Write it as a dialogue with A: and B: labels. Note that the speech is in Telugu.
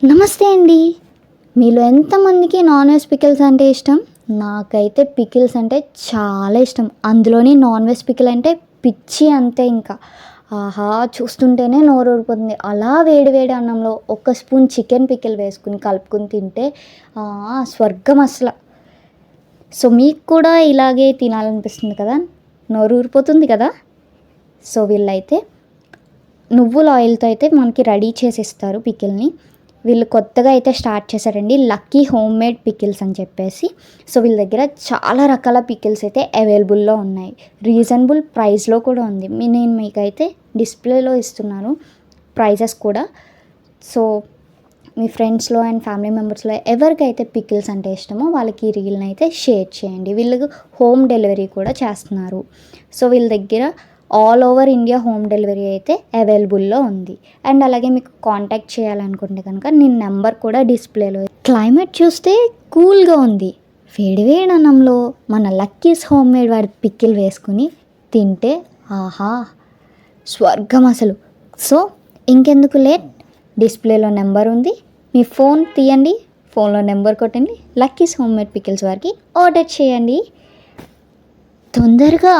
A: నమస్తే అండి. మీలో ఎంతమందికి నాన్ వెజ్ పికిల్స్ అంటే ఇష్టం? నాకైతే పికిల్స్ అంటే చాలా ఇష్టం. అందులోని నాన్ వెజ్ పికిల్ అంటే పిచ్చి అంతే ఇంకా. ఆహా! చూస్తుంటేనే నోరూరిపోతుంది. అలా వేడి వేడి అన్నంలో ఒక స్పూన్ చికెన్ పికిల్ వేసుకొని కలుపుకొని తింటే స్వర్గం అసల. సో, మీకు కూడా ఇలాగే తినాలనిపిస్తుంది కదా! నోరూరిపోతుంది కదా! సో, వీళ్ళైతే నువ్వుల ఆయిల్‌తో అయితే మనకి రెడీ చేసిస్తారు పికిల్‌ని. వీళ్ళు కొత్తగా అయితే స్టార్ట్ చేశారండి. లక్కీ హోమ్ మేడ్ పికిల్స్ అని చెప్పేసి. సో, వీళ్ళ దగ్గర చాలా రకాల పికిల్స్ అయితే అవైలబుల్‌లో ఉన్నాయి. రీజనబుల్ ప్రైస్‌లో కూడా ఉంది. నేను మీకైతే డిస్‌ప్లేలో ఇస్తున్నాను ప్రైజెస్ కూడా. సో, మీ ఫ్రెండ్స్‌లో అండ్ ఫ్యామిలీ మెంబర్స్‌లో ఎవరికైతే పికిల్స్ అంటే ఇష్టమో వాళ్ళకి ఈ రీల్‌ని అయితే షేర్ చేయండి. వీళ్ళు హోమ్ డెలివరీ కూడా చేస్తున్నారు. సో, వీళ్ళ దగ్గర all over India home delivery అయితే అవైలబుల్‌లో ఉంది. అండ్ అలాగే మీకు కాంటాక్ట్ చేయాలనుకుంటే కనుక నేను నెంబర్ కూడా డిస్‌ప్లేలో. క్లైమేట్ చూస్తే కూల్‌గా ఉంది. వేడి వేడి అన్నంలో మన లక్కీస్ హోమ్ మేడ్ వాడి పికిల్ వేసుకొని తింటే ఆహా! స్వర్గం అసలు. సో, ఇంకెందుకు లేట్, డిస్‌ప్లేలో నెంబర్ ఉంది. మీ ఫోన్ తీయండి, ఫోన్‌లో నెంబర్ కొట్టండి. లక్కీస్ హోమ్ మేడ్ పికిల్స్ వారికి ఆర్డర్ చేయండి. తొందరగా